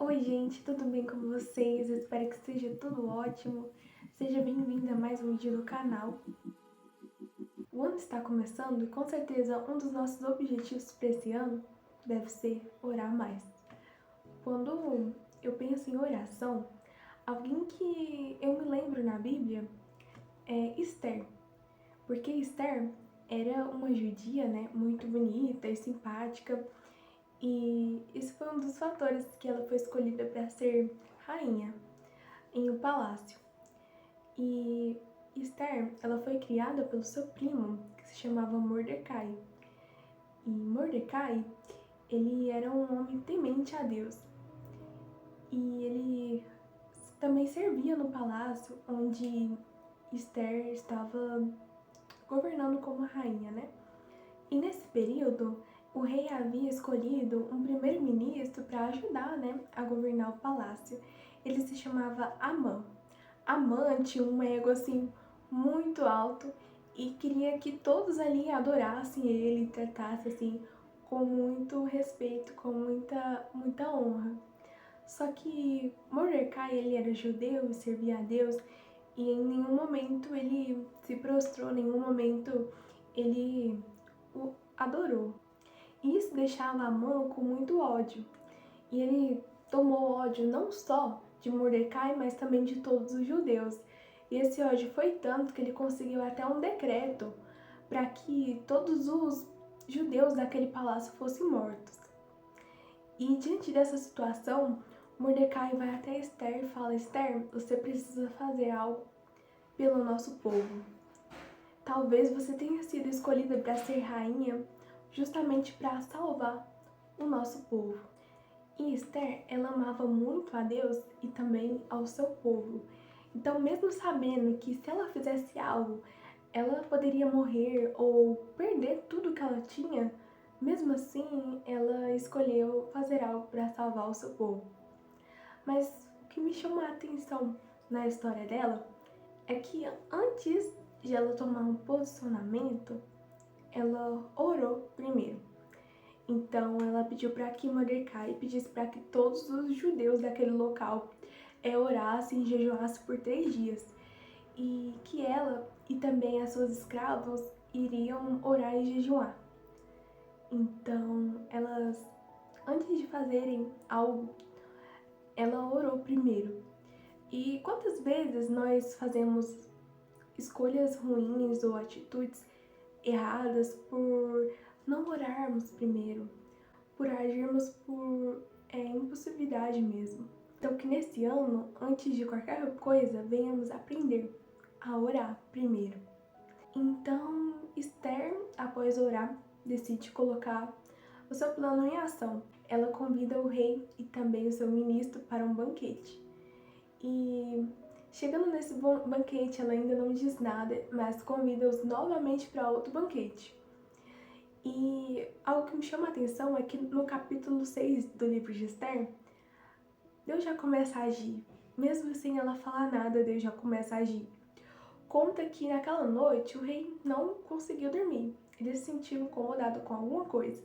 Oi gente, tudo bem com vocês? Eu espero que esteja tudo ótimo. Seja bem-vinda a mais um vídeo do canal. O ano está começando e com certeza um dos nossos objetivos para esse ano deve ser orar mais. Quando eu penso em oração, alguém que eu me lembro na Bíblia é Esther. Porque Esther era uma judia, né, muito bonita e simpática. E esse foi um dos fatores que ela foi escolhida para ser rainha em um palácio. E Esther, ela foi criada pelo seu primo, que se chamava Mordecai. E Mordecai, ele era um homem temente a Deus. E ele também servia no palácio onde Esther estava governando como rainha, né? E nesse período, o rei havia escolhido um primeiro-ministro para ajudar, né, a governar o palácio. Ele se chamava Amã. Amã tinha um ego assim muito alto e queria que todos ali adorassem ele, tratassem assim com muito respeito, com muita honra. Só que Mordecai, ele era judeu e servia a Deus e em nenhum momento ele se prostrou, em nenhum momento ele o adorou. E isso deixava Amã com muito ódio. E ele tomou ódio não só de Mordecai, mas também de todos os judeus. E esse ódio foi tanto que ele conseguiu até um decreto para que todos os judeus daquele palácio fossem mortos. E diante dessa situação, Mordecai vai até Esther e fala: Esther, você precisa fazer algo pelo nosso povo. Talvez você tenha sido escolhida para ser rainha justamente para salvar o nosso povo. E Esther, ela amava muito a Deus e também ao seu povo. Então, mesmo sabendo que se ela fizesse algo, ela poderia morrer ou perder tudo que ela tinha, mesmo assim, ela escolheu fazer algo para salvar o seu povo. Mas o que me chamou a atenção na história dela é que antes de ela tomar um posicionamento, ela orou primeiro. Então ela pediu para que Mordecai pedisse para que todos os judeus daquele local orassem e jejuassem por 3 dias. E que ela e também as suas escravas iriam orar e jejuar. Então elas, antes de fazerem algo, ela orou primeiro. E quantas vezes nós fazemos escolhas ruins ou atitudes erradas por não orarmos primeiro, por agirmos por impulsividade mesmo. Então que nesse ano, antes de qualquer coisa, venhamos aprender a orar primeiro. Então Esther, após orar, decide colocar o seu plano em ação. Ela convida o rei e também o seu ministro para um banquete. E chegando nesse banquete, ela ainda não diz nada, mas convida-os novamente para outro banquete. E algo que me chama a atenção é que no capítulo 6 do livro de Esther, Deus já começa a agir. Mesmo sem ela falar nada, Deus já começa a agir. Conta que naquela noite o rei não conseguiu dormir. Ele se sentiu incomodado com alguma coisa.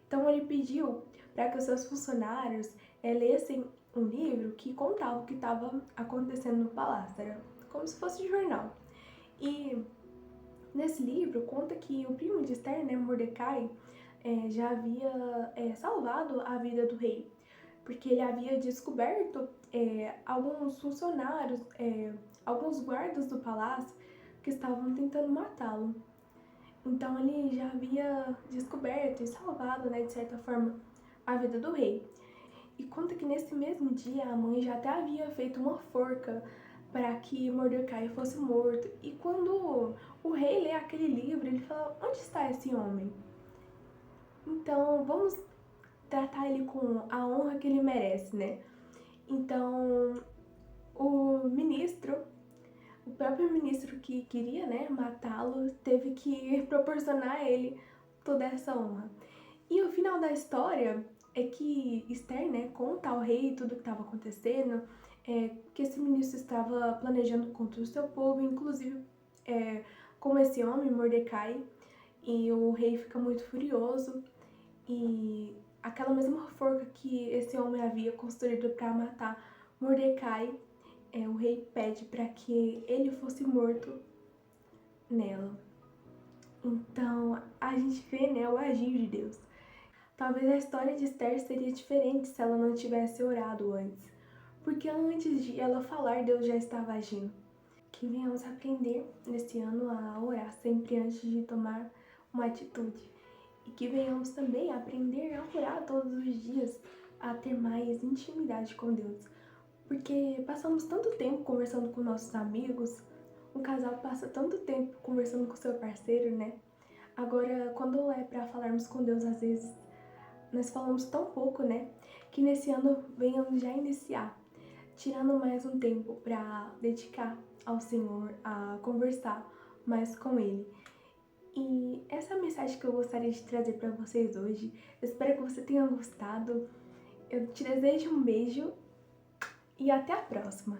Então ele pediu para que os seus funcionários lessem um livro que contava o que estava acontecendo no palácio. Era como se fosse um jornal. E nesse livro conta que o primo de Esther, né, Mordecai, já havia salvado a vida do rei, porque ele havia descoberto alguns funcionários, alguns guardas do palácio que estavam tentando matá-lo. Então ele já havia descoberto e salvado, né, de certa forma, a vida do rei. E conta que nesse mesmo dia a mãe já até havia feito uma forca para que Mordecai fosse morto. E quando o rei lê aquele livro, ele fala: onde está esse homem? Então vamos tratar ele com a honra que ele merece, né? Então o próprio ministro que queria, né, matá-lo, teve que proporcionar a ele toda essa honra. E o final da história é que Esther, né, conta ao rei tudo o que estava acontecendo, que esse ministro estava planejando contra o seu povo, inclusive com esse homem, Mordecai, e o rei fica muito furioso e aquela mesma forca que esse homem havia construído para matar Mordecai, o rei pede para que ele fosse morto nela. Então, a gente vê, né, o agir de Deus. Talvez a história de Esther seria diferente se ela não tivesse orado antes, porque antes de ela falar, Deus já estava agindo. Que venhamos aprender nesse ano a orar sempre antes de tomar uma atitude. E que venhamos também aprender a orar todos os dias, a ter mais intimidade com Deus. Porque passamos tanto tempo conversando com nossos amigos, um casal passa tanto tempo conversando com seu parceiro, né? Agora, quando é para falarmos com Deus, às vezes nós falamos tão pouco, né? Que nesse ano venhamos já iniciar, tirando mais um tempo para dedicar ao Senhor, a conversar mais com Ele. E essa é a mensagem que eu gostaria de trazer para vocês hoje. Eu espero que você tenha gostado. Eu te desejo um beijo e até a próxima!